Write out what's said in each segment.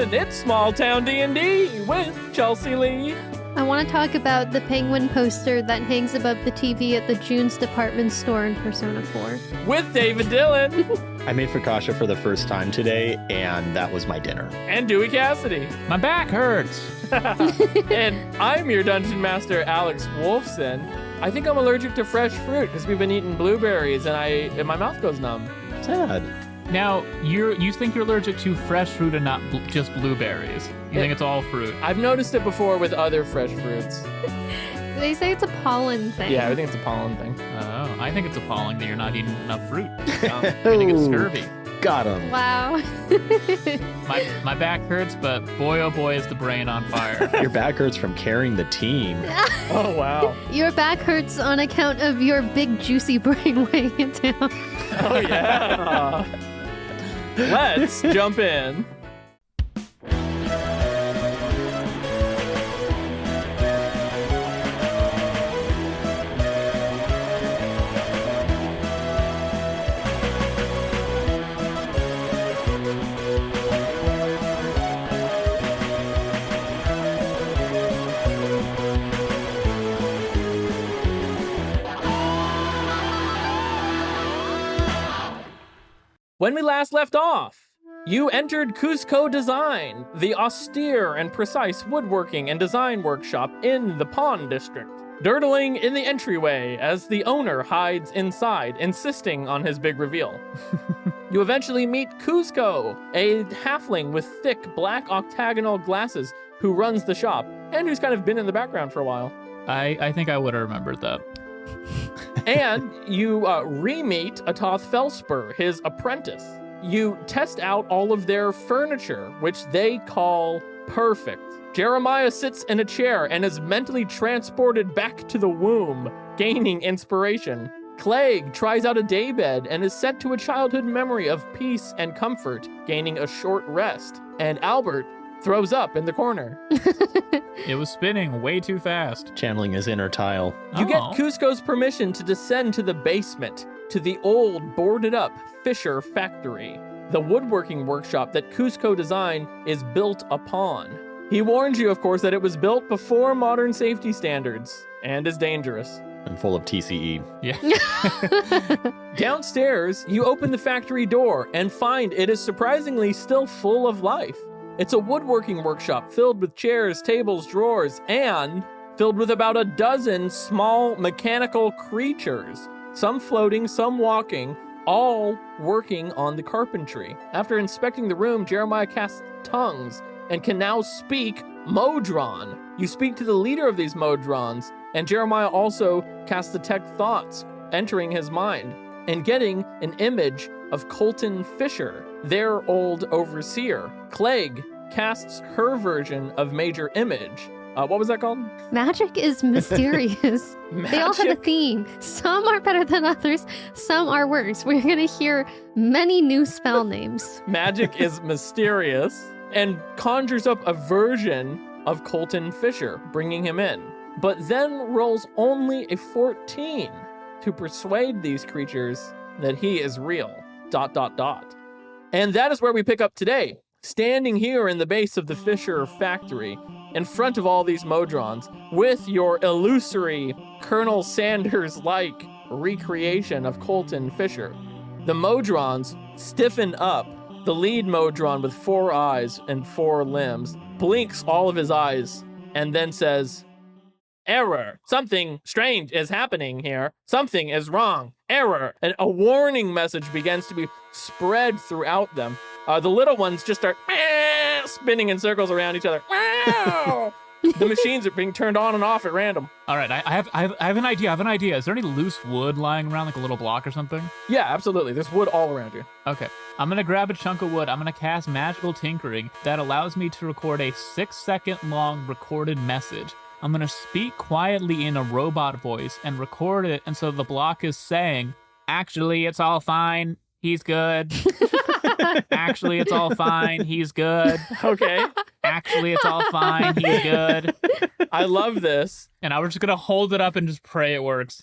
Dylan. It's Small Town D&D with Chelsea Lee. I want to talk about the penguin poster that hangs above the TV at the June's department store in Persona 4. With David Dillon. I made focaccia for the first time today, and that was my dinner. And Dewey Cassidy. My back hurts. And I'm your Dungeon Master, Alex Wolfson. I think I'm allergic to fresh fruit because we've been eating blueberries and my mouth goes numb. Sad. Now, you think you're allergic to fresh fruit and not just blueberries. You think it's all fruit. I've noticed it before with other fresh fruits. They say it's a pollen thing. Yeah, I think it's a pollen thing. Oh, I think it's appalling that you're not eating enough fruit. Um, I think it's scurvy. Got him. Wow. My back hurts, but boy, oh boy, is the brain on fire. Your back hurts from carrying the team. Oh, wow. Your back hurts on account of your big juicy brain weighing it down. Oh, yeah. Let's jump in. When we last left off, you entered Cusco Design, the austere and precise woodworking and design workshop in the Pawn District, durdling in the entryway as the owner hides inside, insisting on his big reveal. You eventually meet Cusco, a halfling with thick black octagonal glasses who runs the shop and who's kind of been in the background for a while. I think I would have remembered that. And you re-meet Atoth Felspur, his apprentice. You test out all of their furniture, which they call perfect. Jeremiah sits in a chair and is mentally transported back to the womb, gaining inspiration. Clegg tries out a daybed and is sent to a childhood memory of peace and comfort, gaining a short rest. And Albert throws up in the corner. It was spinning way too fast. Channeling his inner tile. You get Cusco's permission to descend to the basement, to the old boarded-up Fisher factory, the woodworking workshop that Cusco Design is built upon. He warns you, of course, that it was built before modern safety standards and is dangerous. And full of TCE. Yeah. Downstairs, you open the factory door and find it is surprisingly still full of life. It's a woodworking workshop filled with chairs, tables, drawers, and filled with about a dozen small mechanical creatures. Some floating, some walking, all working on the carpentry. After inspecting the room, Jeremiah casts tongues and can now speak Modron. You speak to the leader of these Modrons, and Jeremiah also casts detect thoughts, entering his mind, and getting an image of Colton Fisher, their old overseer. Clegg casts her version of Major Image. What was that called? Magic is mysterious. They all have a theme. Some are better than others. Some are worse. We're going to hear many new spell names. Magic is mysterious and conjures up a version of Colton Fisher, bringing him in, but then rolls only a 14 to persuade these creatures that he is real. ... And that is where we pick up today, standing here in the base of the Fisher factory, in front of all these Modrons, with your illusory Colonel Sanders-like recreation of Colton Fisher. The Modrons stiffen up. The lead Modron, with 4 eyes and 4 limbs, blinks all of his eyes and then says, "Error. Something strange is happening here. Something is wrong. Error." And a warning message begins to be spread throughout them. The little ones just start spinning in circles around each other. The machines are being turned on and off at random. All right, I have an idea. Is there any loose wood lying around, like a little block or something? Yeah, absolutely. There's wood all around you. Okay, I'm gonna grab a chunk of wood. I'm gonna cast magical tinkering that allows me to record a 6-second long recorded message. I'm gonna speak quietly in a robot voice and record it, and so the block is saying, "Actually, it's all fine. He's good." "Actually, it's all fine. He's good." Okay. "Actually, it's all fine. He's good." I love this. And I was just gonna hold it up and just pray it works.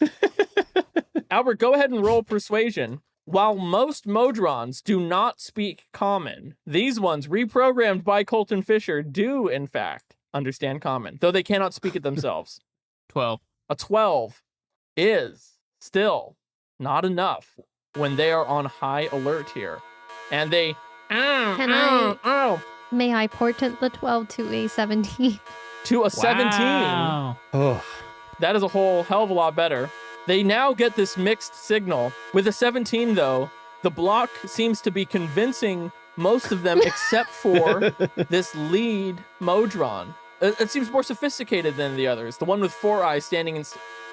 Albert, go ahead and roll persuasion. While most Modrons do not speak common, these ones, reprogrammed by Colton Fisher, do, in fact, understand common, though they cannot speak it themselves. 12. A 12 is still not enough when they are on high alert here. And they, May I portent the 12 to a 17? to a 17. Wow. Oh, That is a whole hell of a lot better. They now get this mixed signal. With a 17, though, the block seems to be convincing most of them except for this lead Modron. It seems more sophisticated than the others. The one with 4 eyes standing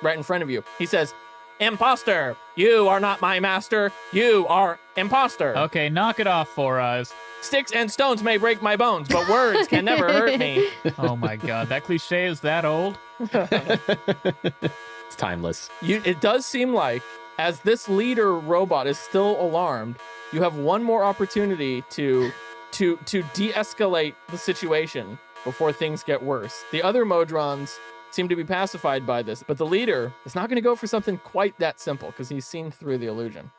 right in front of you. He says, "Imposter! You are not my master. You are imposter. Okay, knock it off, Four Eyes. Sticks and stones may break my bones, but words can never hurt me." Oh my god, that cliche is that old? it's timeless. It does seem like, as this leader robot is still alarmed, you have one more opportunity to de-escalate the situation before things get worse. The other Modrons seem to be pacified by this, but the leader is not going to go for something quite that simple because he's seen through the illusion.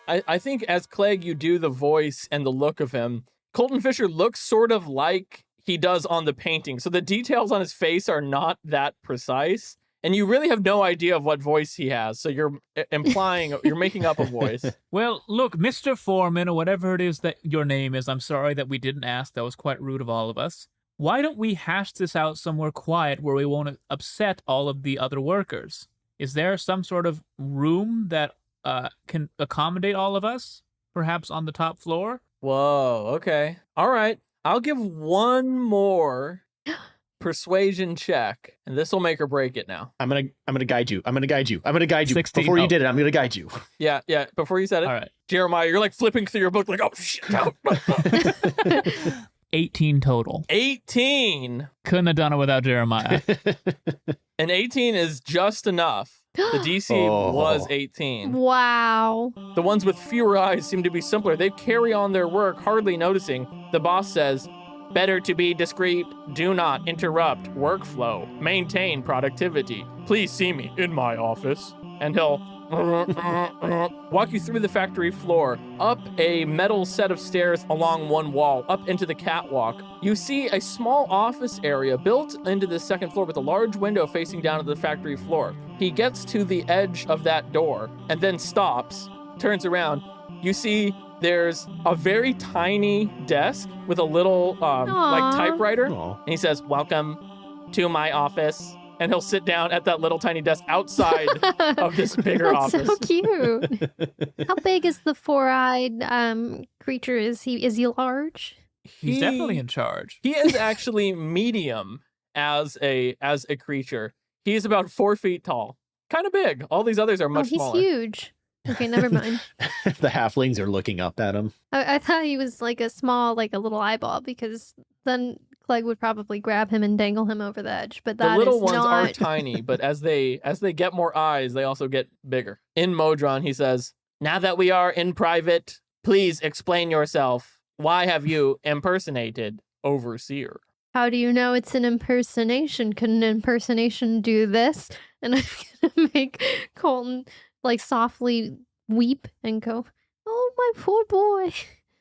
I think as Clegg, you do the voice and the look of him, Colton Fisher looks sort of like he does on the painting. So the details on his face are not that precise. And you really have no idea of what voice he has. So you're implying, you're making up a voice. Well, look, Mr. Foreman, or whatever it is that your name is, I'm sorry that we didn't ask. That was quite rude of all of us. Why don't we hash this out somewhere quiet where we won't upset all of the other workers? Is there some sort of room that can accommodate all of us? Perhaps on the top floor? Whoa, okay. All right. I'll give one more persuasion check, and this will make or break it now. I'm gonna guide you. I'm gonna guide you. 16. Before you did it, I'm gonna guide you. Yeah. Before you said it, All right. Jeremiah, you're like flipping through your book like, oh, shit. 18 total. 18. Couldn't have done it without Jeremiah. And 18 is just enough. The DC was 18. Wow. The ones with fewer eyes seem to be simpler. They carry on their work, hardly noticing. The boss says, "Better to be discreet. Do not interrupt workflow. Maintain productivity. Please see me in my office." And he'll walk you through the factory floor, up a metal set of stairs along one wall, up into the catwalk. You see a small office area built into the second floor with a large window facing down to the factory floor. He gets to the edge of that door and then stops, turns around. You see there's a very tiny desk with a little like typewriter. Aw. And he says, "Welcome to my office." And he'll sit down at that little tiny desk outside of this bigger That's office. so cute. How big is the 4-eyed creature? Is he large? He's definitely in charge. He is actually medium as a creature. He is about 4 feet tall. Kind of big. All these others are much he's smaller. huge. Okay, never mind. The halflings are looking up at him. I thought he was like a small, like a little eyeball, because then Clegg would probably grab him and dangle him over the edge. But that The little is ones are not... tiny, but as they get more eyes, they also get bigger. In Modron, he says, "Now that we are in private, please explain yourself. Why have you impersonated Overseer?" How do you know it's an impersonation? Could an impersonation do this? And I'm gonna make Colton like softly weep and go, "Oh, my poor boy.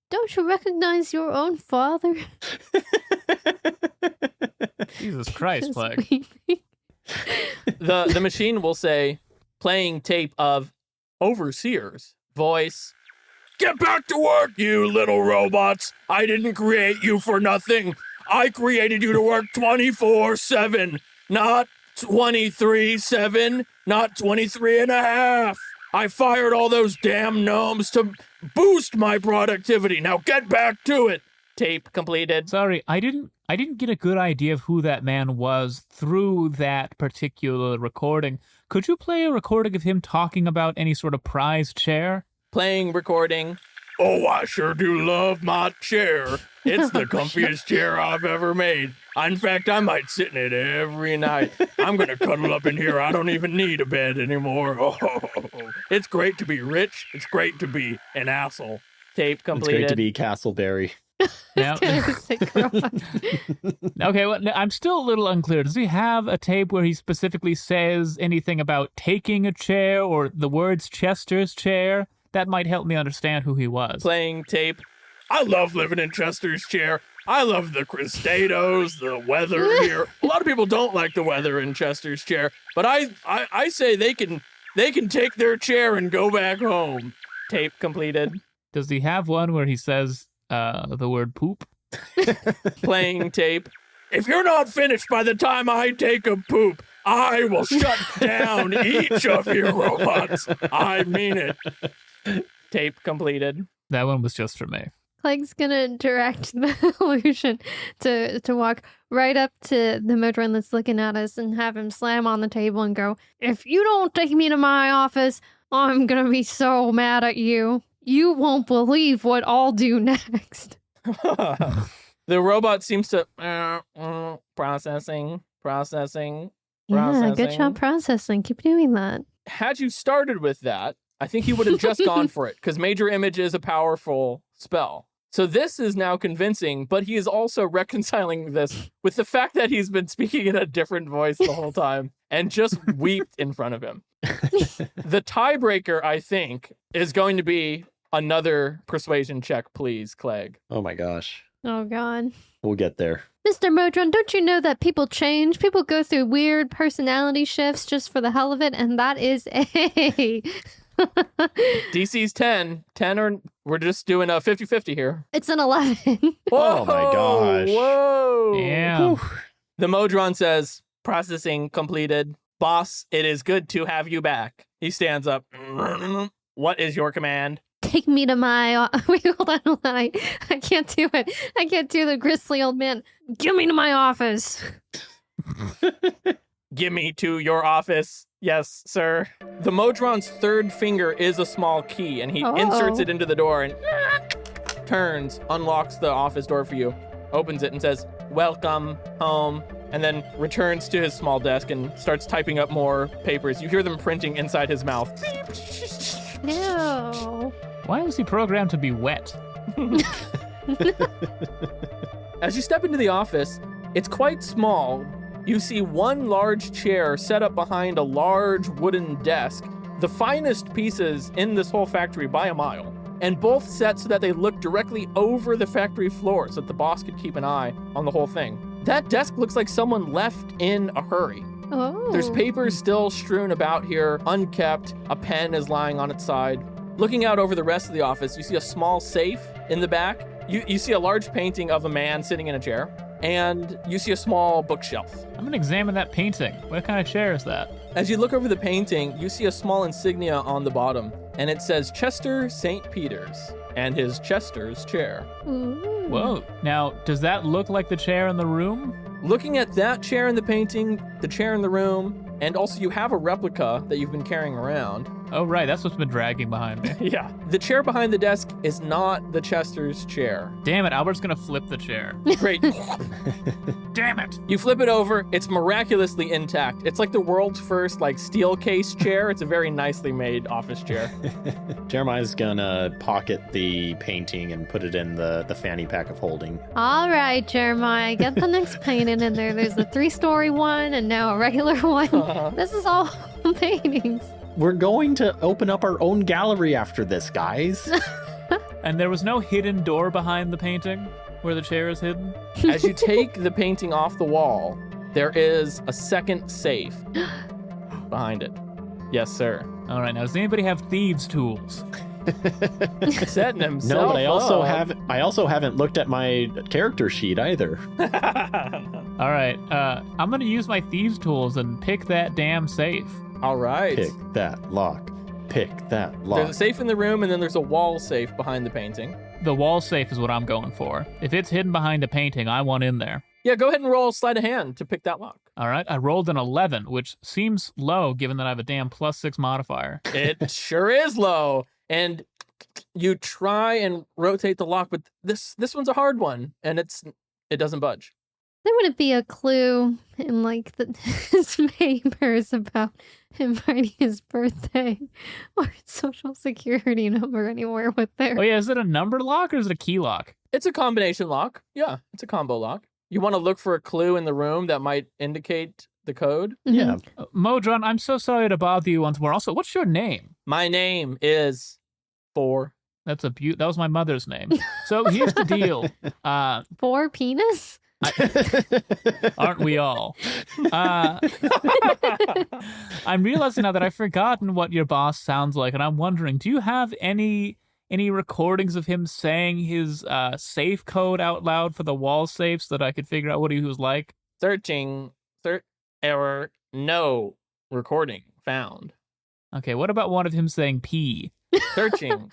Don't you recognize your own father?" Jesus Christ, Just Plague. weeping. The machine will say, playing tape of Overseer's voice. "Get back to work, you little robots. I didn't create you for nothing. I created you to work 24/7, not 23/7, not 23 and a half. I fired all those damn gnomes to boost my productivity. Now get back to it." Tape completed. Sorry, I didn't get a good idea of who that man was through that particular recording. Could you play a recording of him talking about any sort of prize chair? Playing recording. "Oh, I sure do love my chair. It's the comfiest chair I've ever made. In fact, I might sit in it every night. I'm going to cuddle up in here. I don't even need a bed anymore. Oh, it's great to be rich. It's great to be an asshole." Tape It's completed. great to be Castleberry. Now, okay, well, I'm still a little unclear. Does he have a tape where he specifically says anything about taking a chair or the words Chester's chair? That might help me understand who he was. Playing tape. I love living in Chester's chair. I love the crustados, the weather here. A lot of people don't like the weather in Chester's chair, but I say they can take their chair and go back home. Tape completed. Does he have one where he says the word poop? Playing tape. If you're not finished by the time I take a poop, I will shut down each of your robots. I mean it. Tape completed. That one was just for me. Clegg's gonna direct the illusion to walk right up to the Modron that's looking at us and have him slam on the table and go, "If you don't take me to my office, I'm gonna be so mad at you. You won't believe what I'll do next." The robot seems to processing. Yeah, good job processing. Keep doing that. Had you started with that, I think he would have just gone for it, because Major Image is a powerful spell. So this is now convincing, but he is also reconciling this with the fact that he's been speaking in a different voice the whole time and just weeped in front of him. The tiebreaker, I think, is going to be another persuasion check, please, Clegg. Oh my gosh. Oh, God. We'll get there. Mr. Modron, don't you know that people change? People go through weird personality shifts just for the hell of it, and that is a... DC's 10. 10 or we're just doing a 50-50 here. It's an 11. Oh my gosh. Whoa. Damn. The Modron says, processing completed. Boss, it is good to have you back. He stands up. What is your command? Take me to my... Wait, hold on. I can't do it. I can't do the grisly old man. Give me to my office. Give me to your office. Yes, sir. The Modron's third finger is a small key, and he inserts it into the door and turns, unlocks the office door for you, opens it and says, "Welcome home," and then returns to his small desk and starts typing up more papers. You hear them printing inside his mouth. No. Why was he programmed to be wet? As you step into the office, it's quite small. You see one large chair set up behind a large wooden desk, the finest pieces in this whole factory by a mile, and both set so that they look directly over the factory floor so that the boss could keep an eye on the whole thing. That desk looks like someone left in a hurry. Oh. There's papers still strewn about here, unkept. A pen is lying on its side. Looking out over the rest of the office, you see a small safe in the back. You see a large painting of a man sitting in a chair. And you see a small bookshelf. I'm gonna examine that painting. What kind of chair is that? As you look over the painting, you see a small insignia on the bottom, and it says Chester St. Peter's and his Chester's chair. Ooh. Whoa. Now, does that look like the chair in the room? Looking at that chair in the painting, the chair in the room, and also you have a replica that you've been carrying around. Oh, right. That's what's been dragging behind me. Yeah. The chair behind the desk is not the Chester's chair. Damn it. Albert's gonna flip the chair. Great. Damn it. You flip it over, it's miraculously intact. It's like the world's first steel case chair. It's a very nicely made office chair. Jeremiah's gonna pocket the painting and put it in the fanny pack of holding. All right, Jeremiah, get the next painting in there. There's a 3-story one and now a regular one. This is all paintings. We're going to open up our own gallery after this, guys. And there was no hidden door behind the painting where the chair is hidden? As you take the painting off the wall, there is a second safe behind it. Yes, sir. All right. Now, does anybody have thieves' tools? Setting himself No, but up. I also haven't looked at my character sheet either. All right. I'm gonna use my thieves' tools and pick that damn safe. All right. Pick that lock. Pick that lock. There's a safe in the room, and then there's a wall safe behind the painting. The wall safe is what I'm going for. If it's hidden behind a painting, I want in there. Yeah, go ahead and roll sleight of hand to pick that lock. All right. I rolled an 11, which seems low given that I have a damn +6 modifier. It sure is low. And you try and rotate the lock, but this one's a hard one, and it doesn't budge. There wouldn't be a clue in his papers about him writing his birthday or his social security number anywhere with there. Oh yeah, is it a number lock or is it a key lock? It's a combination lock. Yeah, it's a combo lock. You want to look for a clue in the room that might indicate the code? Yeah. Modron, I'm so sorry to bother you once more. Also, what's your name? My name is 4. That's that was my mother's name. So here's the deal. 4 penis? Aren't we all? I'm realizing now that I've forgotten what your boss sounds like, and I'm wondering, do you have any recordings of him saying his safe code out loud for the wall safe so that I could figure out what he was like? Searching. Error. No recording found. Okay, what about one of him saying pee? Searching.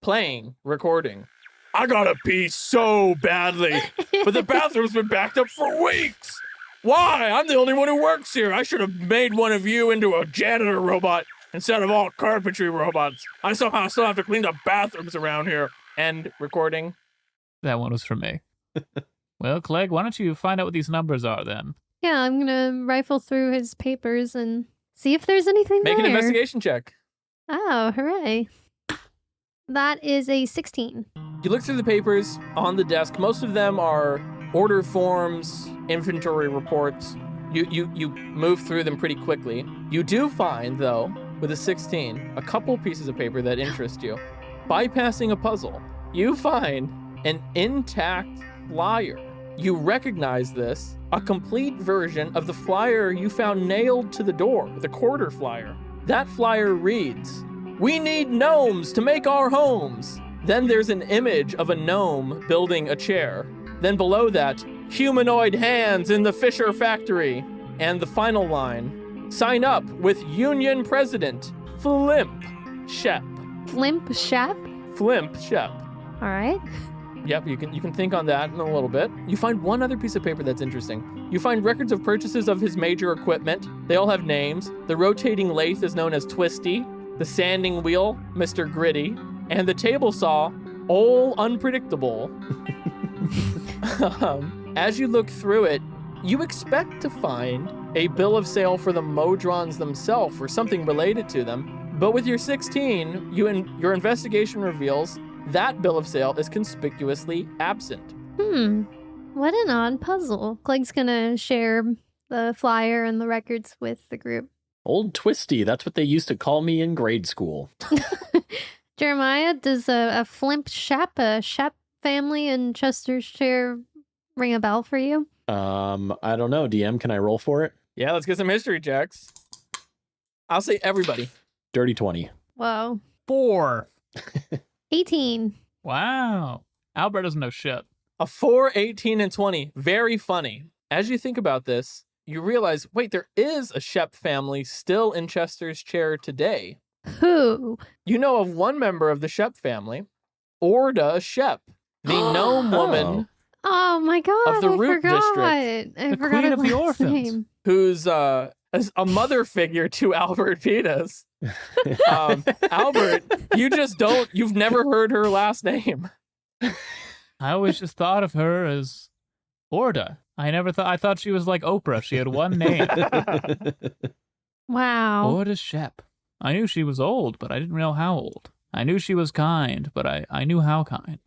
Playing. Recording. I gotta pee so badly, but the bathroom's been backed up for weeks. Why? I'm the only one who works here. I should have made one of you into a janitor robot instead of all carpentry robots. I somehow still have to clean the bathrooms around here. End recording. That one was for me. Well, Clegg, why don't you find out what these numbers are then? Yeah, I'm gonna rifle through his papers and see if there's anything Make there. an investigation check. Oh, hooray. That is a 16. You look through the papers on the desk. Most of them are order forms, inventory reports. You move through them pretty quickly. You do find, though, with a 16, a couple pieces of paper that interest you. Bypassing a puzzle, you find an intact flyer. You recognize this, a complete version of the flyer you found nailed to the door, the quarter flyer. That flyer reads, "We need gnomes to make our homes." Then there's an image of a gnome building a chair. Then below that, humanoid hands in the Fisher factory. And the final line, sign up with Union President Flimp Shep. Flimp Shep? Flimp Shep. All right. Yep, you can think on that in a little bit. You find one other piece of paper that's interesting. You find records of purchases of his major equipment. They all have names. The rotating lathe is known as Twisty. The sanding wheel, Mr. Gritty. And the table saw, Ol' Unpredictable. As you look through it, you expect to find a bill of sale for the Modrons themselves or something related to them. But with your 16, your investigation reveals that bill of sale is conspicuously absent. What an odd puzzle. Clegg's gonna share the flyer and the records with the group. Old Twisty, that's what they used to call me in grade school. Jeremiah, does a Flimp Shep, a Shep family in Chestershire ring a bell for you? I don't know. DM, can I roll for it? Yeah, let's get some history checks. I'll say everybody. Dirty 20. Whoa. 4. 18. Wow. Albert doesn't know shit. A 4, 18, and 20. Very funny. As you think about this, you realize, wait, there is a Shep family still in Chester's chair today. Who? You know of one member of the Shep family, Orda Shep, the gnome woman Oh my god, Of the I Root forgot. District. I The forgot Queen her of the last Orphans. name. who's a mother figure to Albert Peters. Albert, you've never heard her last name. I always just thought of her as Orda. I thought she was like Oprah. She had one name. Wow. Orda Shep. I knew she was old, but I didn't know how old. I knew she was kind, but I knew how kind.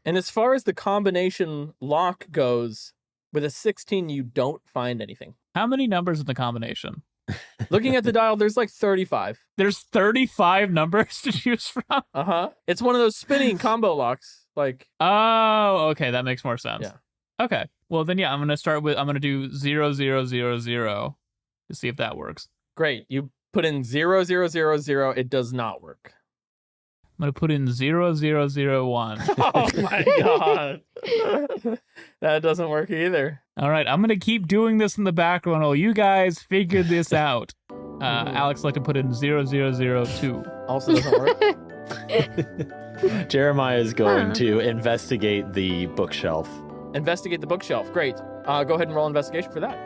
And as far as the combination lock goes, with a 16, you don't find anything. How many numbers in the combination? Looking at the dial, there's like 35. There's 35 numbers to choose from? Uh-huh. It's one of those spinning combo locks. Like, Oh, okay. That makes more sense. Yeah. Okay. Well, then, yeah, I'm going to do 0000 to see if that works. great. You put in 0000, it does not work. I'm going to put in 0001. Oh my god. That doesn't work either. All right. I'm going to keep doing this in the background while you guys figure this out. Alex like to put in 0002. Also doesn't work. Jeremiah is going to investigate the bookshelf. Investigate the bookshelf. Great. Go ahead and roll investigation for that.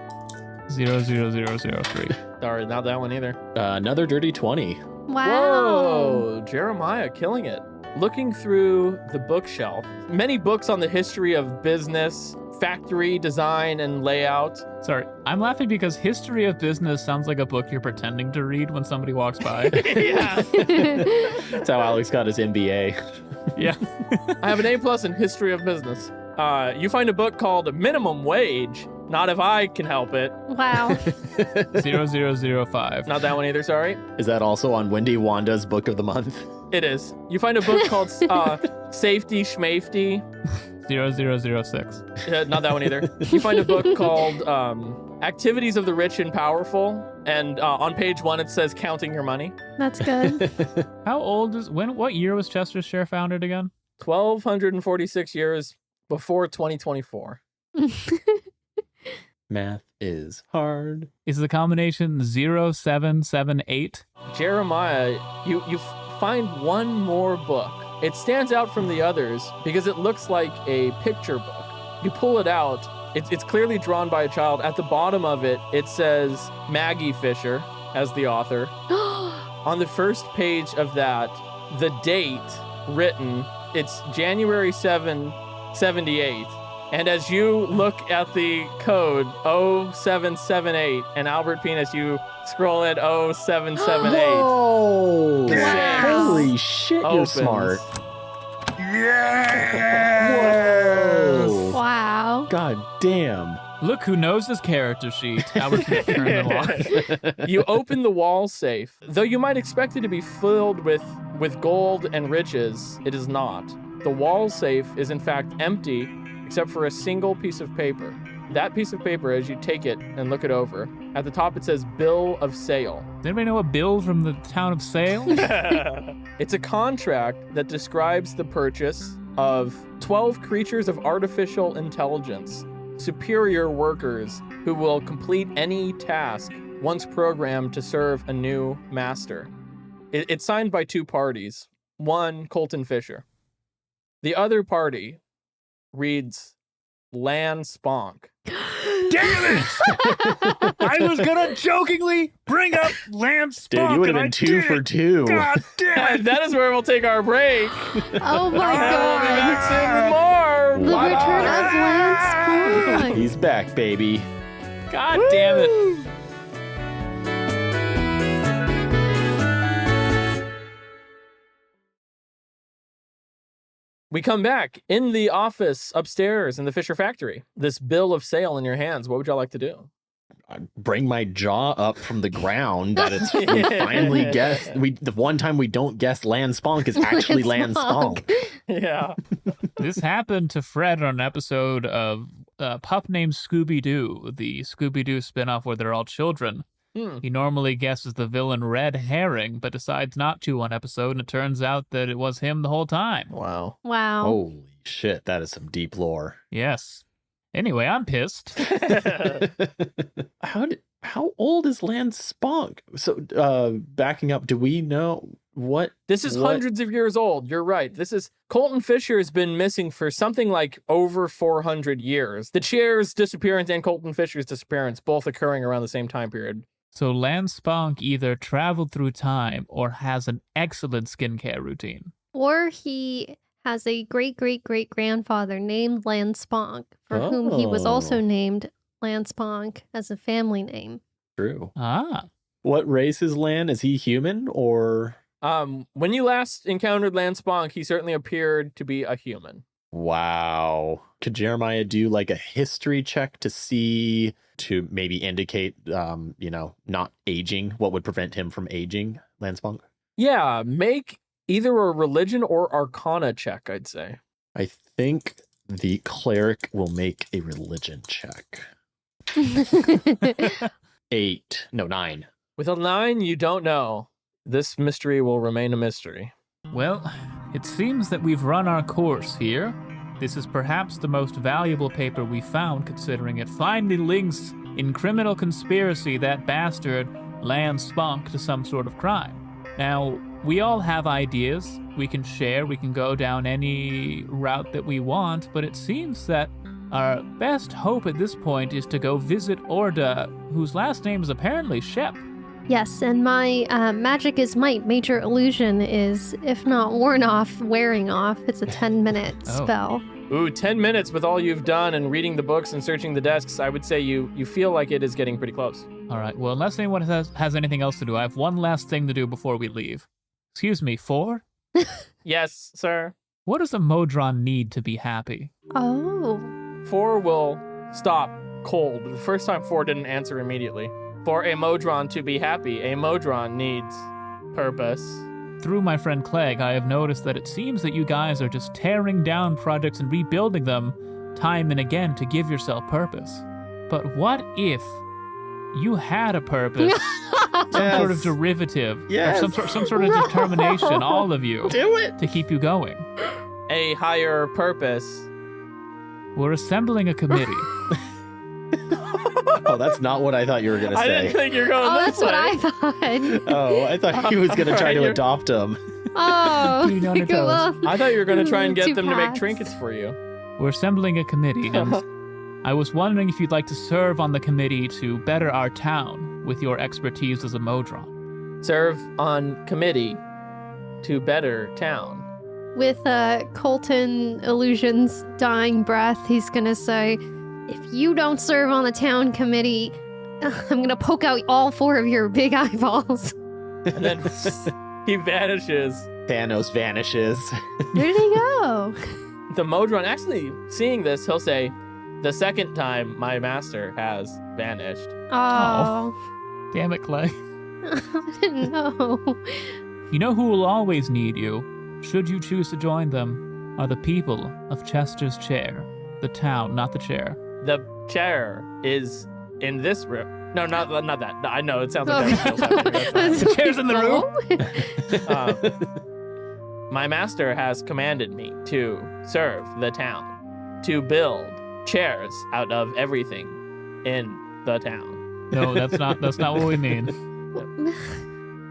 00003. Sorry, not that one either. Another dirty 20. Wow. Whoa, Jeremiah killing it. Looking through the bookshelf, many books on the history of business, factory design, and layout. Sorry, I'm laughing because History of Business sounds like a book you're pretending to read when somebody walks by. Yeah. That's how Alex got his MBA. Yeah. I have an A+ in history of business. You find a book called Minimum Wage, Not if I can help it. Wow. 0005. Not that one either, sorry. Is that also on Wendy Wanda's Book of the Month? It is. You find a book called Safety Schmafety. 0006. Not that one either. You find a book called Activities of the Rich and Powerful, and on page 1 it says Counting Your Money. That's good. How old is what year was Chestershire founded again? 1,246 years before 2024. Math is hard. Is the combination 0778? Jeremiah, you find one more book. It stands out from the others because it looks like a picture book. You pull it out. It's clearly drawn by a child. At the bottom of it, it says Maggie Fisher as the author. On the first page of that, the date written, it's January 7, 78. And as you look at the code 0778, and Albert Penis, you scroll at 0778. Oh, Wow. holy shit, you're Opens. smart. Yes! Whoa. Wow. God damn. Look who knows his character sheet. Albert Smith turned them off. You open the wall safe. Though you might expect it to be filled with gold and riches, it is not. The wall safe is in fact empty, except for a single piece of paper. That piece of paper, as you take it and look it over, at the top it says Bill of Sale. Does anybody know a bill from the town of Sale? It's a contract that describes the purchase of 12 creatures of artificial intelligence, superior workers who will complete any task once programmed to serve a new master. It's signed by two parties. One, Colton Fisher. The other party reads Lan Sponk. Damn it! I was gonna jokingly bring up Lance Dude, you would have been 2 for 2. God damn And that is where we'll take our break. Oh my We'll be god. back soon with more. The Bye-bye. return of Lance Sponk. He's back, baby. God damn it. We come back in the office upstairs in the Fisher factory. This bill of sale in your hands. What would y'all like to do? I bring my jaw up from the ground that it's we finally guessed. The one time we don't guess Lan Sponk is actually Lan Sponk. Yeah. This happened to Fred on an episode of Pup Named Scooby-Doo, the Scooby-Doo spinoff where they're all children. He normally guesses the villain Red Herring, but decides not to one episode, and it turns out that it was him the whole time. Wow. Wow. Holy shit, that is some deep lore. Yes. Anyway, I'm pissed. How old is Lan Sponk? So backing up, do we know what This is hundreds of years old. You're right. Colton Fisher has been missing for something like over 400 years. The chair's disappearance and Colton Fisher's disappearance both occurring around the same time period. So Lan Sponk either traveled through time or has an excellent skincare routine. Or he has a great-great-great-grandfather named Lan Sponk, for whom he was also Oh. named Lan Sponk as a family name. True. Ah. What race is Lan? Is he human or? When you last encountered Lan Sponk, he certainly appeared to be a human. Wow. Could Jeremiah do like a history check to maybe indicate, not aging? What would prevent him from aging, Lan Sponk? Yeah, make either a religion or arcana check, I'd say. I think the cleric will make a religion check. 9. With a 9, you don't know. This mystery will remain a mystery. Well, it seems that we've run our course here. This is perhaps the most valuable paper we found, considering it finally links in criminal conspiracy that bastard Lan Spunk to some sort of crime. Now, we all have ideas. We can share, we can go down any route that we want, but it seems that our best hope at this point is to go visit Orda, whose last name is apparently Shep. Yes, and my magic is might. Major illusion is, if not worn off, wearing off. It's a 10-minute Oh. spell. Ooh, 10 minutes with all you've done and reading the books and searching the desks, I would say you feel like it is getting pretty close. All right, well, unless anyone has anything else to do, I have one last thing to do before we leave. Excuse me, 4? Yes, sir. What does a Modron need to be happy? Oh. 4 will stop cold. The first time 4 didn't answer immediately. For a Modron to be happy, a Modron needs purpose. Through my friend Clegg, I have noticed that it seems that you guys are just tearing down projects and rebuilding them time and again to give yourself purpose. But what if you had a purpose, some sort of derivative, Yes. or some sort of determination, all of you, Do it. to keep you going? A higher purpose. We're assembling a committee. Oh, that's not what I thought you were going to I say. didn't think you were going Oh, this that's what way. I thought. Oh, I thought he was going to try to Alright, adopt him. Oh, Keeping you on your toes. well, I thought you were going to try and get Two them to make paths. trinkets for you. We're assembling a committee, and I was wondering if you'd like to serve on the committee to better our town with your expertise as a Modron. Serve on committee to better town. with Colton Illusion's dying breath, he's gonna say, "If you don't serve on the town committee, I'm gonna poke out all 4 of your big eyeballs." And then he vanishes. Thanos vanishes. Where did he go? The Modron, actually seeing this, he'll say, "The second time my master has vanished." Oh, Damn it, Clay. I didn't know. You know who will always need you, should you choose to join them, are the people of Chester's Chair. The town, not the chair. The chair is in this room. No, not that. I know, it sounds like Oh. that. Feels happening. That's The chair's in the not- My master has commanded me to serve the town, to build chairs out of everything in the town. No, that's not what we mean.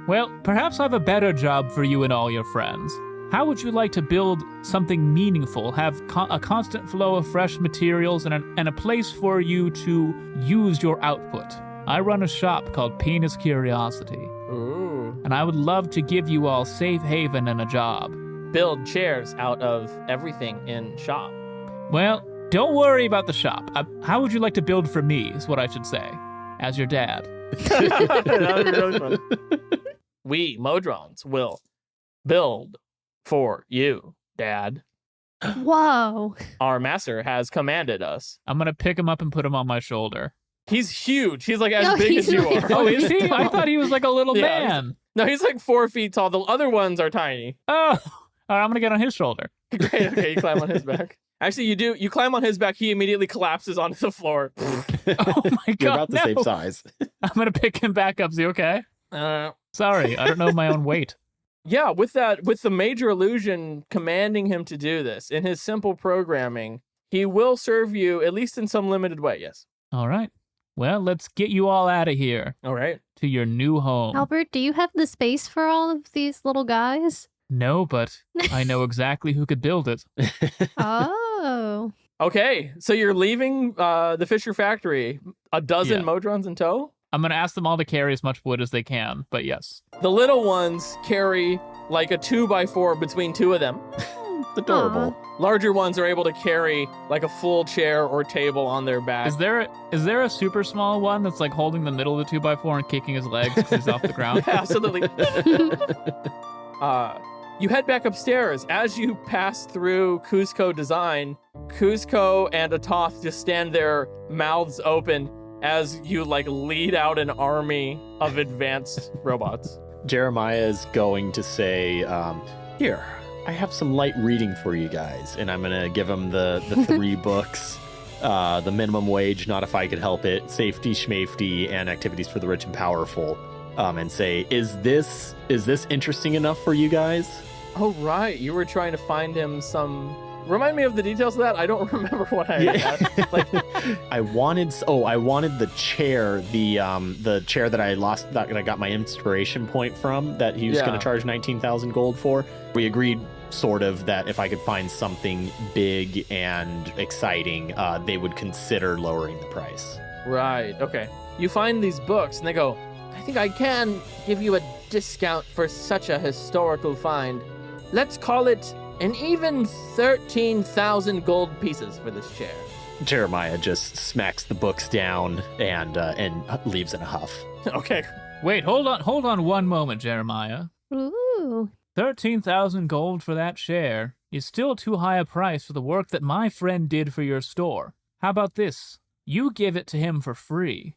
Well, perhaps I have a better job for you and all your friends. How would you like to build something meaningful, have a constant flow of fresh materials, and a place for you to use your output? I run a shop called Penis Curiosity, Ooh. and I would love to give you all safe haven and a job. Build chairs out of everything in shop. Well, don't worry about the shop. How would you like to build for me, is what I should say, as your dad. That was really fun. We, Modrons, will build for you, Dad. Whoa. Our master has commanded us. I'm going to pick him up and put him on my shoulder. He's huge. He's like as No, big he's as you really are. not. Oh, is he? I thought he was like a little Yeah, man. No, he's like 4 feet tall. The other ones are tiny. Oh, all right, I'm going to get on his shoulder. Great. Okay, you climb on his back. Actually, you do. You climb on his back. He immediately collapses onto the floor. Oh my God, You're about the no. same size. I'm going to pick him back up. Is he okay? Sorry, I don't know my own weight. Yeah, with the major illusion commanding him to do this in his simple programming, he will serve you at least in some limited way. Yes. All right. Well, let's get you all out of here All right. to your new home. Albert, do you have the space for all of these little guys? No, but I know exactly who could build it. Oh. Okay, so you're leaving the Fisher factory. A dozen Yeah. Modrons in tow. I'm going to ask them all to carry as much wood as they can, but yes. The little ones carry like a 2x4 between 2 of them. It's adorable. Larger ones are able to carry like a full chair or table on their back. Is there a super small one that's like holding the middle of the 2x4 and kicking his legs because he's off the ground? Yeah, absolutely. You head back upstairs. As you pass through Cusco Design, Cusco and Atoth just stand there, mouths open, as you like lead out an army of advanced robots. Jeremiah is going to say, here, I have some light reading for you guys. And I'm going to give him the 3 books, the minimum wage, not if I could help it, safety, schmafety, and activities for the rich and powerful. And say, is this interesting enough for you guys? Oh, right. You were trying to find him some... Remind me of the details of that. I don't remember what I had. Like, I wanted the chair, the chair that I lost, that I got my inspiration point from, that he was Yeah. going to charge 19,000 gold for. We agreed sort of that if I could find something big and exciting, they would consider lowering the price. right. Okay. You find these books and they go, I think I can give you a discount for such a historical find. Let's call it an even 13,000 gold pieces for this chair. Jeremiah just smacks the books down and leaves in a huff. Okay. Wait, hold on one moment, Jeremiah. Ooh. 13,000 gold for that share is still too high a price for the work that my friend did for your store. How about this? You give it to him for free,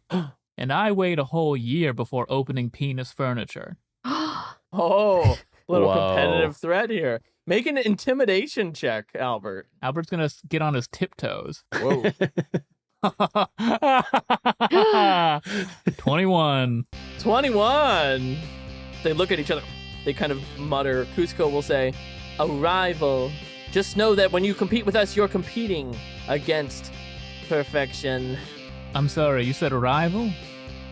and I wait a whole year before opening penis furniture. Oh, little Whoa. competitive threat here. Make an intimidation check, Albert. Albert's gonna get on his tiptoes. Whoa. 21. 21. They look at each other. They kind of mutter. Cusco will say, "A rival. Just know that when you compete with us, you're competing against perfection." I'm sorry, you said a rival?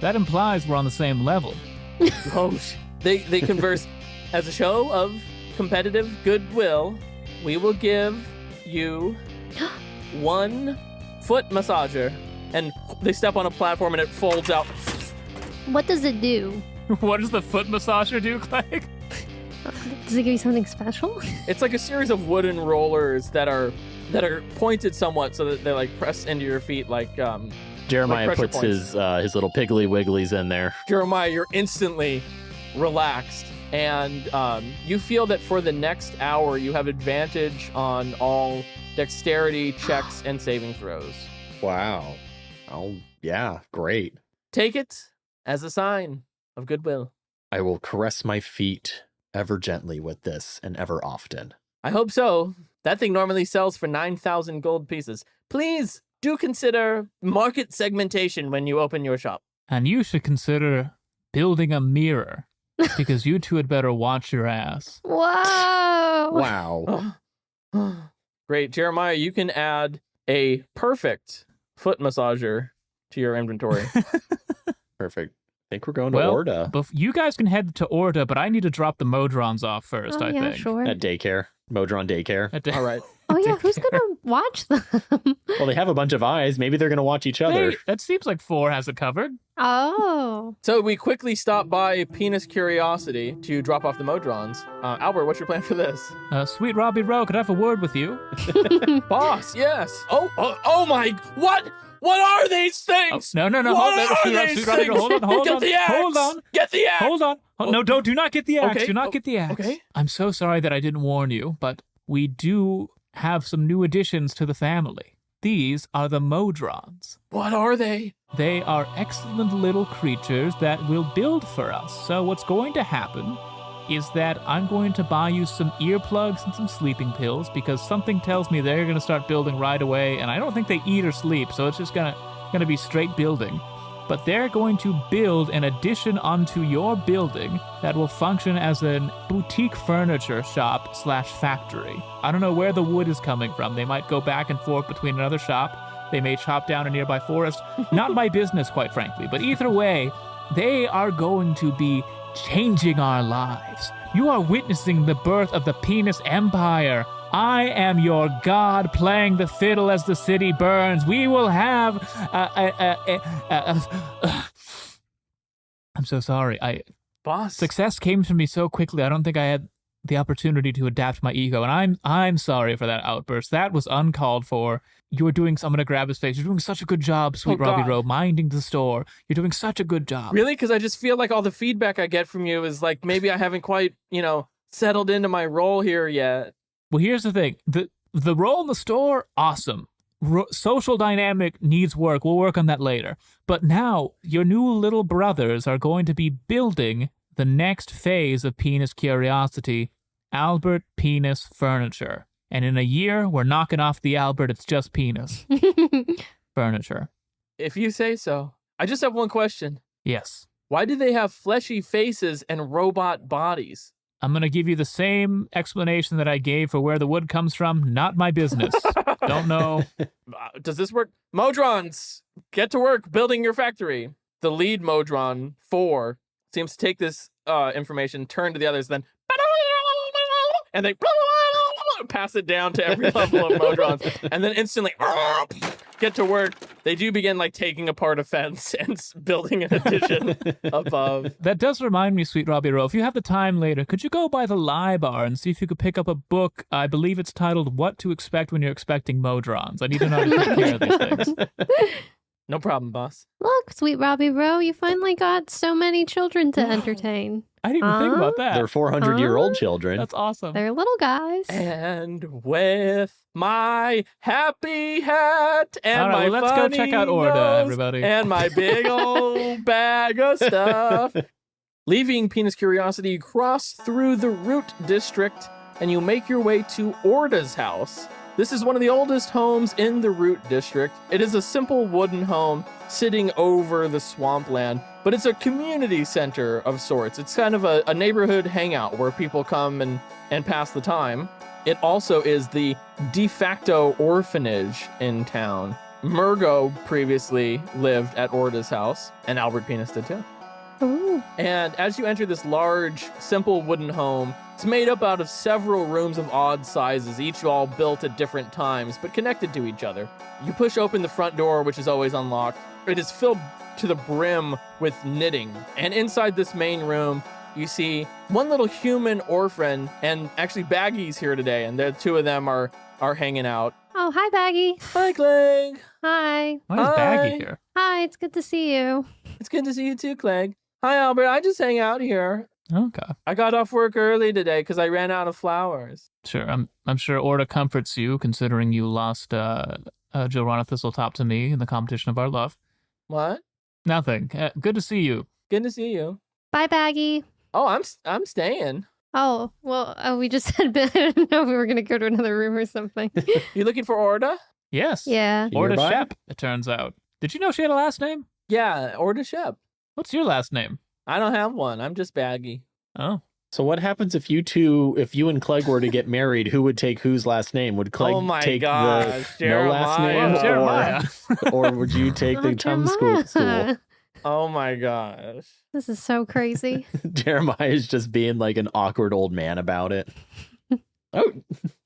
That implies we're on the same level. Oh, they converse as a show of competitive goodwill. We will give you 1 foot massager. And they step on a platform and it folds out. What does it do? What does the foot massager do, Clegg? Does it give you something special? It's like a series of wooden rollers that are pointed somewhat so that they like press into your feet like Jeremiah pressure puts points. his little piggly wigglies in there. Jeremiah, you're instantly relaxed, and you feel that for the next hour you have advantage on all dexterity checks and saving throws. Wow. Oh, yeah, great. Take it as a sign of goodwill. I will caress my feet ever gently with this and ever often. I hope so. That thing normally sells for 9,000 gold pieces. Please do consider market segmentation when you open your shop. And you should consider building a mirror, because you two had better watch your ass. Whoa! Wow. Great. Jeremiah, you can add a perfect foot massager to your inventory. Perfect. I think we're going to Well, Orda you guys can head to Orda, but I need to drop the Modrons off first, Oh, I yeah, think. sure. at daycare. Modron daycare. All right. Oh yeah, who's gonna watch them? Well, they have a bunch of eyes. Maybe they're going to watch each other. Hey, that seems like 4 has it covered. Oh. So we quickly stop by Penis Curiosity to drop off the Modrons. Albert, what's your plan for this? Sweet Robbie Rowe, could I have a word with you? Boss, yes. Oh my, what? What are these things? No. What Sweet are Robbie, these Robbie, things? hold on. Get the axe. Hold on. Get the axe. Hold on. No, do not get the axe. Okay. Do not get the axe. Okay. I'm so sorry that I didn't warn you, but we do have some new additions to the family. These are the Modrons. What are they? They are excellent little creatures that will build for us. So what's going to happen is that I'm going to buy you some earplugs and some sleeping pills, because something tells me they're going to start building right away, and I don't think they eat or sleep, so it's just going to be straight building. But they're going to build an addition onto your building that will function as a boutique furniture shop / factory. I don't know where the wood is coming from. They might go back and forth between another shop. They may chop down a nearby forest. Not my business, quite frankly. But either way, they are going to be changing our lives. You are witnessing the birth of the Penis Empire. I am your god playing the fiddle as the city burns. We will have I'm so sorry. Boss. Success came to me so quickly. I don't think I had the opportunity to adapt my ego, and I'm sorry for that outburst. That was uncalled for. You were doing. I'm gonna grab his face. You're doing such a good job, sweet Robbie God. Rowe, minding the store. You're doing such a good job. Really? Because I just feel like all the feedback I get from you is like maybe I haven't quite, settled into my role here yet. Well, here's the thing. The role in the store, awesome. Social dynamic needs work. We'll work on that later. But now, your new little brothers are going to be building the next phase of Penis Curiosity, Albert Penis Furniture. And in a year, we're knocking off the Albert. It's just Penis Furniture. If you say so. I just have one question. Yes. Why do they have fleshy faces and robot bodies? I'm going to give you the same explanation that I gave for where the wood comes from. Not my business. Don't know. Does this work? Modrons, get to work building your factory. The lead Modron, 4, seems to take this information, turn to the others, then and they pass it down to every level of Modrons, and then instantly get to work. They do begin taking apart a fence and building an addition above. That does remind me, sweet Robbie Rowe, if you have the time later, could you go by the Lie Bar and see if you could pick up a book? I believe it's titled What to Expect When You're Expecting Modrons. I need to know how to take care of these things. No problem, boss. Look, sweet Robbie Rowe, you finally got so many children to entertain. I didn't even think about that. They're 400-year-old children. That's awesome. They're little guys. And with my happy hat and All right, my well, let's go check out Orda, nose everybody. and my big old bag of stuff. Leaving Penis Curiosity, you cross through the Root District and you make your way to Orda's house. This is one of the oldest homes in the Root District. It is a simple wooden home sitting over the swampland, but it's a community center of sorts. It's kind of a neighborhood hangout where people come and pass the time. It also is the de facto orphanage in town. Murgo previously lived at Orda's house, and Albert Penis did too. Ooh. And as you enter this large, simple wooden home, it's made up out of several rooms of odd sizes, each all built at different times, but connected to each other. You push open the front door, which is always unlocked. It is filled to the brim with knitting. And inside this main room, you see one little human orphan, and actually Baggy's here today, and the two of them are hanging out. Oh, hi, Baggy. Hi, Clegg. Hi. Why is Hi. Baggy here? Hi, it's good to see you. It's good to see you too, Clegg. Hi, Albert. I just hang out here. Okay. I got off work early today because I ran out of flowers. Sure. I'm sure Orda comforts you, considering you lost Joanna Thistletop to me in the competition of our love. What? Nothing. Good to see you. Good to see you. Bye, Baggy. Oh, I'm staying. Oh, well, we just said I didn't know if we were going to go to another room or something. You looking for Orda? Yes. Yeah. Orda Nearby? Shep, it turns out. Did you know she had a last name? Yeah, Orda Shep. What's your last name? I don't have one. I'm just Baggy. Oh. So what happens if you and Clegg were to get married? Who would take whose last name? Would Clegg Oh my take gosh, the no last name, Well, Jeremiah. or would you take the Oh, chum Jeremiah. stool? Oh my gosh. This is so crazy. Jeremiah is just being like an awkward old man about it. Oh,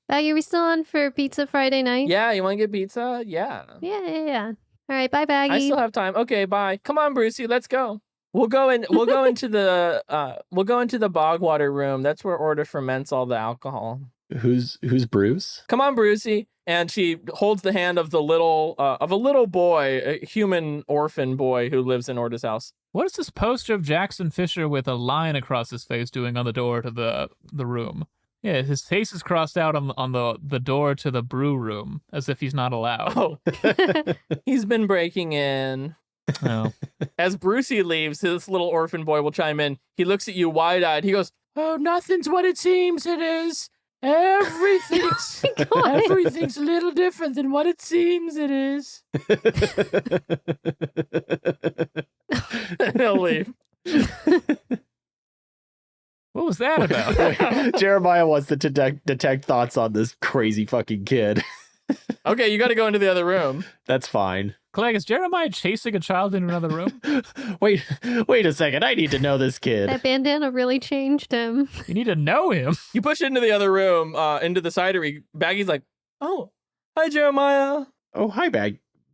Baggy, are we still on for Pizza Friday night? Yeah, you want to get pizza? Yeah. Yeah. All right, bye, Baggy. I still have time. Okay, bye. Come on, Brucey, let's go. We'll go into the bogwater room. That's where Orda ferments all the alcohol. who's Bruce? Come on, Brucey. And she holds the hand of a little boy, a human orphan boy who lives in Orda's house. What is this poster of Jackson Fisher with a line across his face doing on the door to the room? Yeah, his face is crossed out on the door to the brew room, as if he's not allowed. Oh, he's been breaking in. Oh. As Brucey leaves, this little orphan boy will chime in. He looks at you wide-eyed. He goes, "Oh, nothing's what it seems it is. Everything's God. everything's a little different than what it seems it is." And he'll leave. What was that about? Jeremiah wants to detect thoughts on this crazy fucking kid. Okay, you got to go into the other room. That's fine. Clegg, is Jeremiah chasing a child in another room? Wait a second. I need to know this kid. That bandana really changed him. You need to know him. You push into the other room, into the cidery. Baggy's like, "Oh, hi, Jeremiah. Oh, hi,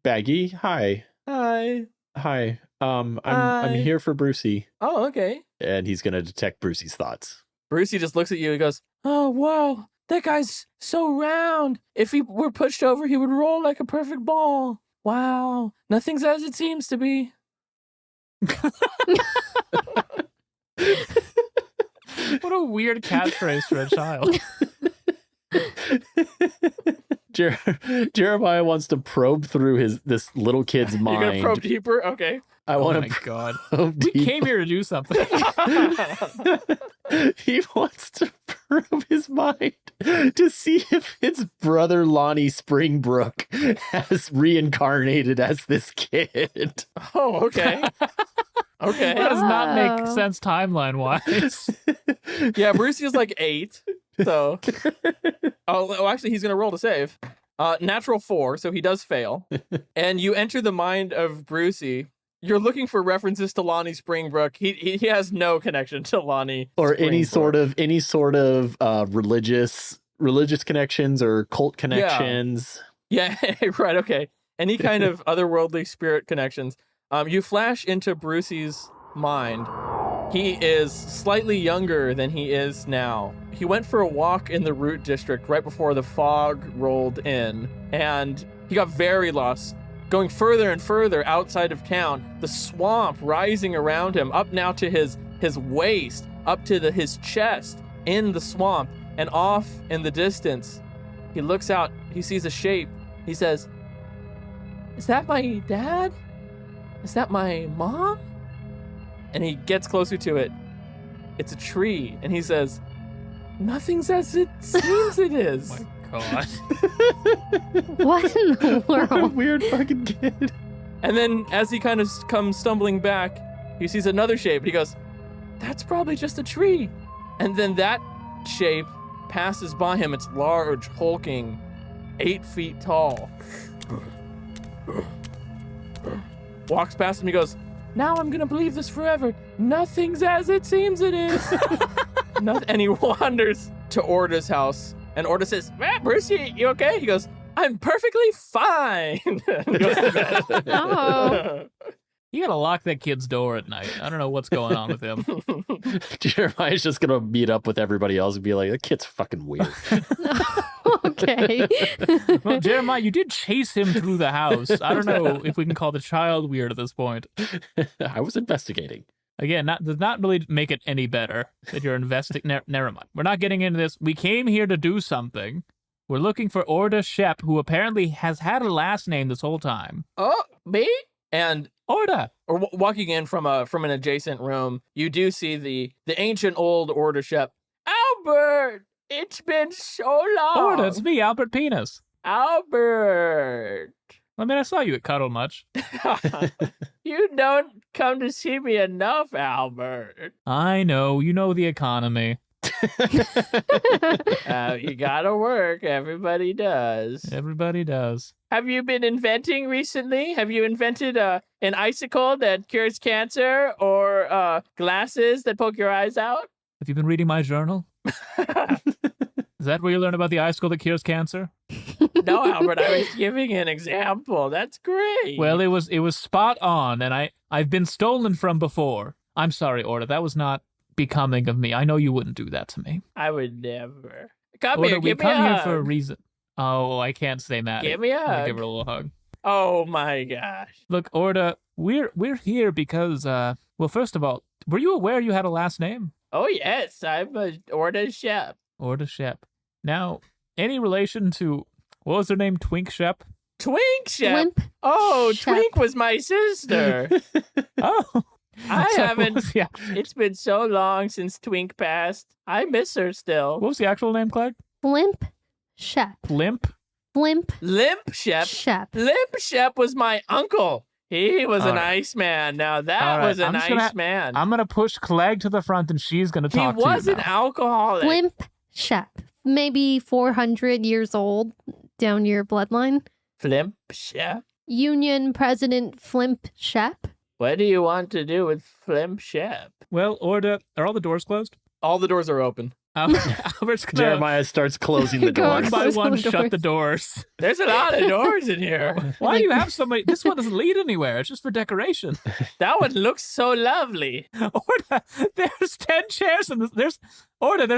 Baggy. Hi. Hi. Hi. I'm Hi. here for Brucey." Oh, okay." And he's gonna detect Brucey's thoughts. Brucey just looks at you. He goes, "Oh, wow. That guy's so round. If he were pushed over, he would roll like a perfect ball. Wow. Nothing's as it seems to be." What a weird catchphrase for a child. Jeremiah wants to probe through this little kid's You're mind. going to probe deeper? Okay. I Oh want my to god. probe We deep. came here to do something. He wants to probe his mind to see if his brother Lonnie Springbrook has reincarnated as this kid. Oh, okay. Okay. That does not make Wow. sense timeline-wise. Yeah, Brucey is like 8. So, actually, he's going to roll to save. Natural 4, so he does fail. And you enter the mind of Brucey. You're looking for references to Lonnie Springbrook. He has no connection to Lonnie Or any Springbrook. sort of religious connections or cult connections. Yeah, right, okay. Any kind of otherworldly spirit connections. You flash into Brucey's mind. He is slightly younger than he is now. He went for a walk in the Root District right before the fog rolled in, and he got very lost. Going further and further outside of town, the swamp rising around him, up now to his waist, up to his chest in the swamp, and off in the distance, he looks out, he sees a shape. He says, "Is that my dad? Is that my mom?" And he gets closer to it. It's a tree, and he says, "Nothing's as it seems it is." Oh my God. What in the What a world? weird fucking kid. And then as he kind of comes stumbling back, he sees another shape. He goes, "That's probably just a tree." And then that shape passes by him. It's large, hulking, 8 feet tall. Walks past him. He goes, "Now I'm going to believe this forever. Nothing's as it seems it is." And he wanders to Orda's house. And Orda says, "Bruce, you okay?" He goes, "I'm perfectly fine." And goes to bed. Oh. You gotta lock that kid's door at night. I don't know what's going on with him. Jeremiah's just gonna meet up with everybody else and be like, "The kid's fucking weird." Okay. Well, Jeremiah, you did chase him through the house. I don't know if we can call the child weird at this point. I was investigating. Again, does not really make it any better that you're investing. Never mind. We're not getting into this. We came here to do something. We're looking for Orda Shep, who apparently has had a last name this whole time. "Oh, me?" And Orda. walking in from an adjacent room, you do see the ancient old Order Shep. "Albert, it's been so long." Orda, it's me, Albert Penis. "Albert." I mean, I saw you at Cuddle Much. "You don't come to see me enough, Albert." I know. You know the economy. You gotta work. Everybody does. Everybody does. Have you been inventing recently? Have you invented an icicle that cures cancer, or glasses that poke your eyes out? Have you been reading my journal? Is that where you learn about the icicle that cures cancer? No, Albert, I was giving an example. That's great. Well, it was spot on, and I've been stolen from before. I'm sorry, Orda. That was not becoming of me. I know you wouldn't do that to me. I would never. Come Orda, here, we give me a come here hug. for a reason. Oh, I can't say that. Give me a I'm gonna hug. give her a little hug. Oh my gosh. Look, Orda, we're here because well, first of all, were you aware you had a last name? Oh yes, I'm a Orda Shep. Orda Shep. Now, any relation to what was her name? Twink Shep? Twink Shep. Blimp. Oh, Shep. Twink was my sister. Oh. I So haven't. What was, the, It's been so long since Twink passed. I miss her still. what was the actual name, Clegg? Blimp. Shep. Limp? Blimp. Limp Shep. Shep. Limp Shep was my uncle. He was All an right. ice man. Now that All right, was a I'm just nice gonna- man. I'm going to push Clegg to the front and she's going to He talk to was you an now. alcoholic. Blimp. Shep. Maybe 400 years old down your bloodline. Flimp Shep. Union President Flimp Shep. What do you want to do with Flimp Shep? Well, Orda, are all the doors closed? All the doors are open. Albert's going to Jeremiah starts closing the Go door. on. one by Close one the shut doors. the doors. There's a lot of doors in here. Why do you have so many? This one doesn't lead anywhere. It's just for decoration. That one looks so lovely. Orda, there's 10 chairs and there's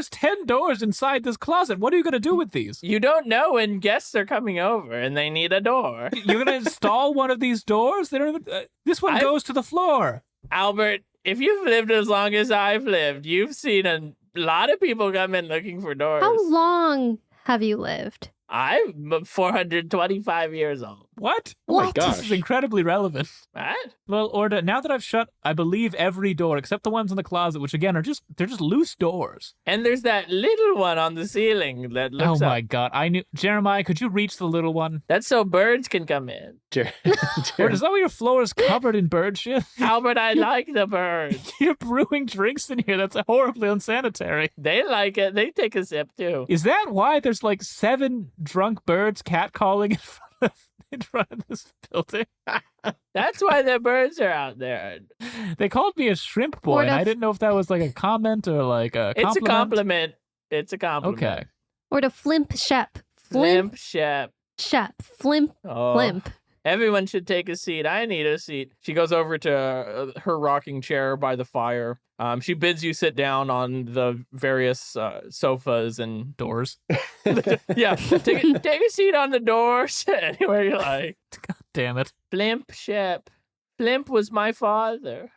10 doors inside this closet. What are you going to do with these? You don't know when guests are coming over and they need a door. You're going to install one of these doors? They don't even, this one I- goes to the floor. Albert, if you've lived as long as I've lived, you've seen a lot of people come in looking for doors. How long have you lived? I'm 425 years old. What? Oh my What? gosh. This is incredibly relevant. What? Well, Orda, now that I've shut, I believe, every door except the ones in the closet, which again they're just loose doors. And there's that little one on the ceiling that Oh looks my up. God! I knew Jeremiah. Could you reach the little one? That's so birds can come in. Or is that why your floor is covered in bird shit? Albert, I like the birds. You're brewing drinks in here. That's horribly unsanitary. They like it. They take a sip too. Is that why there's like 7 drunk birds catcalling in front of this building? That's why the birds are out there. They called me a shrimp boy, and I didn't know if that was like a comment or like a compliment. It's a compliment. It's a compliment. Okay. Or to Flimp Shep. Flimp Shep. Shep. Flimp. Oh. Flimp. Everyone should take a seat. I need a seat. She goes over to her rocking chair by the fire. She bids you sit down on the various sofas and Doors. yeah, take a seat on the doors anywhere you like. Damn it. Flimp Shep. Flimp was my father.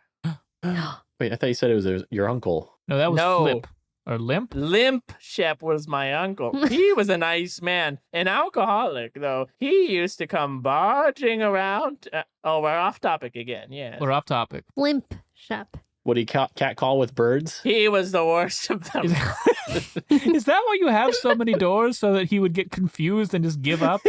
Wait, I thought you said it was your uncle. No, that was No. Flip. Or Limp? Limp Shep was my uncle. He was a nice man, an alcoholic, though. He used to come barging around. Oh, we're off topic again, yeah. We're off topic. Limp Shep. Would he cat call with birds? He was the worst of them. Is that why you have so many doors, so that he would get confused and just give up?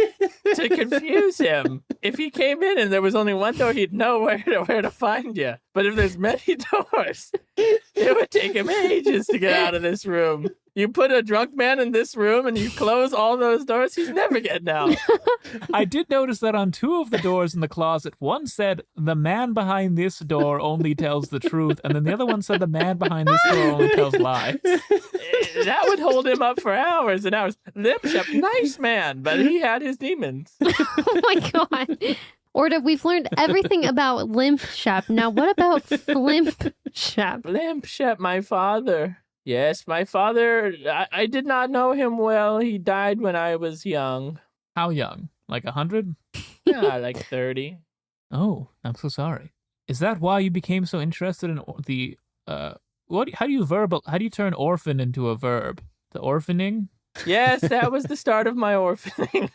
To confuse him. If he came in and there was only one door, he'd know where to find you. But if there's many doors, it would take him ages to get out of this room. You put a drunk man in this room and you close all those doors, he's never getting out. I did notice that on 2 of the doors in the closet, one said, "The man behind this door only tells the truth," and then the other one said, "The man behind this door only tells lies." That would hold him up for hours and hours. Limp Shep, nice man, but he had his demons. Oh my god. Orda, we've learned everything about Limp Shep. Now, what about Flimp Shep? Limp Shep, my father. Yes, my father, I did not know him well. He died when I was young. How young? Like 100? Yeah, like 30. Oh, I'm so sorry. Is that why you became so interested in the how do you turn orphan into a verb? The orphaning? Yes, that was the start of my orphaning.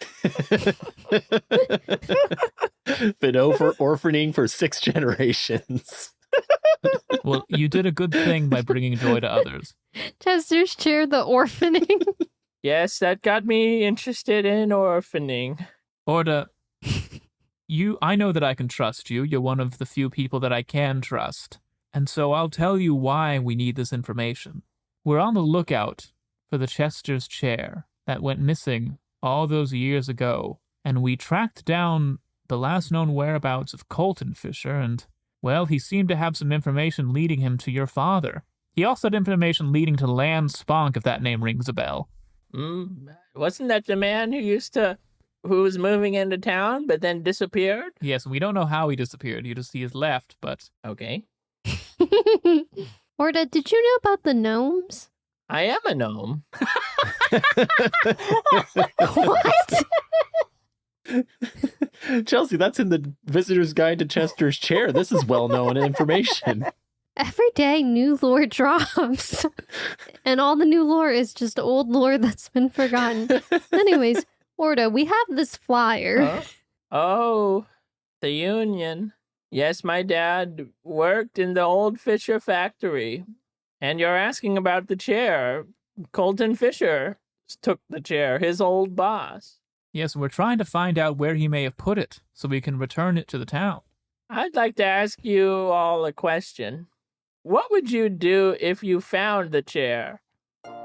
Been orphaning for 6 generations. Well, you did a good thing by bringing joy to others. Chester's chair, the orphaning. Yes, that got me interested in orphaning. Orda, I know that I can trust you. You're one of the few people that I can trust. And so I'll tell you why we need this information. We're on the lookout for the Chester's chair that went missing all those years ago, and we tracked down the last known whereabouts of Colton Fisher, and, well, he seemed to have some information leading him to your father. He also had information leading to Land Sponk, if that name rings a bell. Wasn't that the man who was moving into town but then disappeared? Yes, we don't know how he disappeared. He has left, but... Okay. Orda, did you know about the gnomes? I am a gnome. What? Chelsea, that's in the Visitor's Guide to Chester's Chair. This is well-known information. Every day, new lore drops. And all the new lore is just old lore that's been forgotten. Anyways, Orda, we have this flyer. Huh? Oh, the Union. Yes, my dad worked in the old Fisher factory. And you're asking about the chair. Colton Fisher took the chair, his old boss. Yes, we're trying to find out where he may have put it, so we can return it to the town. I'd like to ask you all a question. What would you do if you found the chair?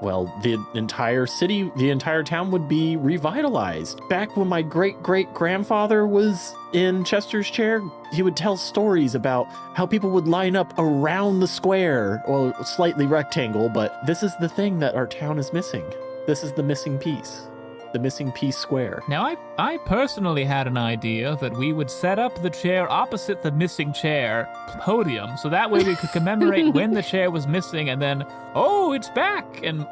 Well, the entire city, the entire town would be revitalized. Back when my great-great-grandfather was in Chester's Chair, he would tell stories about how people would line up around the square, or slightly rectangle, but this is the thing that our town is missing. This is the missing piece. The missing piece square. Now, I personally had an idea that we would set up the chair opposite the missing chair podium, so that way we could commemorate when the chair was missing, and then, oh, it's back, and,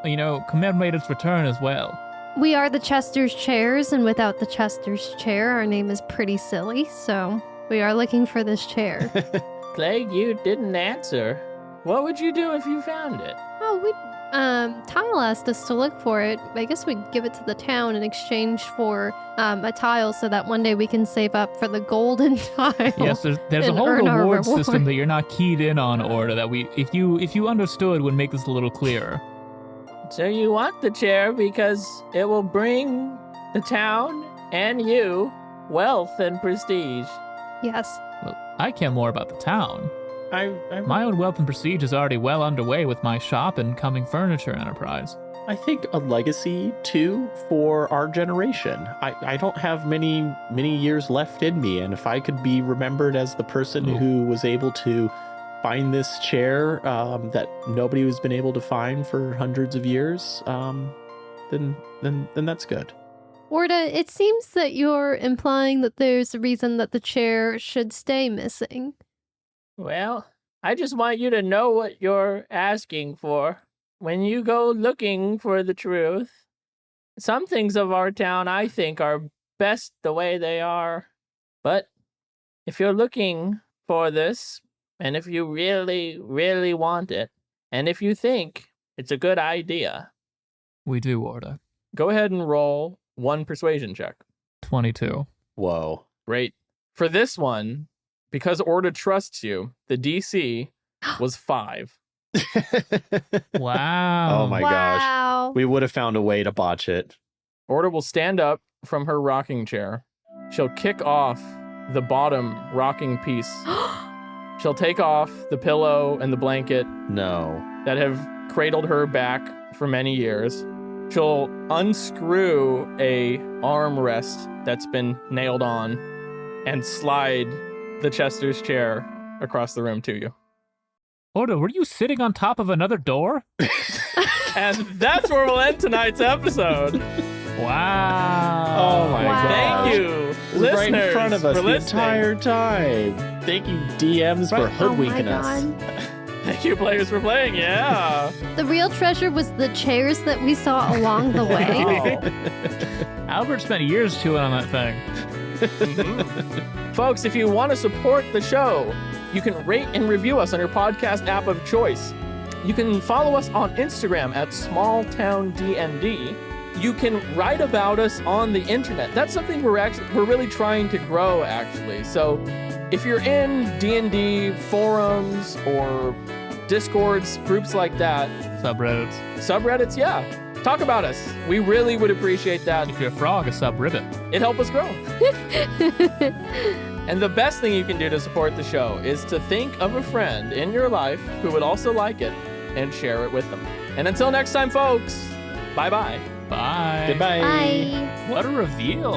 commemorate its return as well. We are the Chester's Chairs, and without the Chester's Chair, our name is pretty silly, so we are looking for this chair. Plague, you didn't answer. What would you do if you found it? Tile asked us to look for it. I guess we'd give it to the town in exchange for a tile so that one day we can save up for the golden tile. Yes, there's a and whole earn our reward reward. system that you're not keyed in on, Orda, that if you understood, would make this a little clearer. So you want the chair because it will bring the town and you wealth and prestige. Yes. Well, I care more about the town. I'm My own wealth and prestige is already well underway with my shop and coming furniture enterprise. I think a legacy too for our generation. I don't have many years left in me, and if I could be remembered as the person who was able to find this chair that nobody has been able to find for hundreds of years, then that's good. Orda, it seems that you're implying that there's a reason that the chair should stay missing. Well, I just want you to know what you're asking for. When you go looking for the truth, some things of our town I think are best the way they are. But if you're looking for this, and if you really, really want it, and if you think it's a good idea, We do, Orda. go ahead and roll 1 persuasion check. 22. Whoa. Great. For this one, because Orda trusts you, the DC was 5. Wow. Oh my gosh. Wow. We would have found a way to botch it. Orda will stand up from her rocking chair. She'll kick off the bottom rocking piece. She'll take off the pillow and the blanket No. that have cradled her back for many years. She'll unscrew a armrest that's been nailed on and slide the Chester's chair across the room to you. Orda, were you sitting on top of another door? And that's where we'll end tonight's episode. Wow. Oh my Wow. god. Thank you, listeners, Right in front of us for the listening. entire time. Thank you, DMs, for Oh my hoodwinking us. God. Thank you, players, for playing. Yeah. The real treasure was the chairs that we saw along the way. Oh. Albert spent years chewing on that thing. Folks, if you want to support the show, you can rate and review us on your podcast app of choice. You can follow us on Instagram at SmallTownDND. You can write about us on the internet. That's something we're really trying to grow, actually. So if you're in D&D forums or Discords, groups like that, subreddits, yeah, talk about us. We really would appreciate that. If you're a frog, a sub-ribbit. It helps us grow. And the best thing you can do to support the show is to think of a friend in your life who would also like it and share it with them. And until next time, folks, bye-bye. Bye. Goodbye. Bye. What a reveal.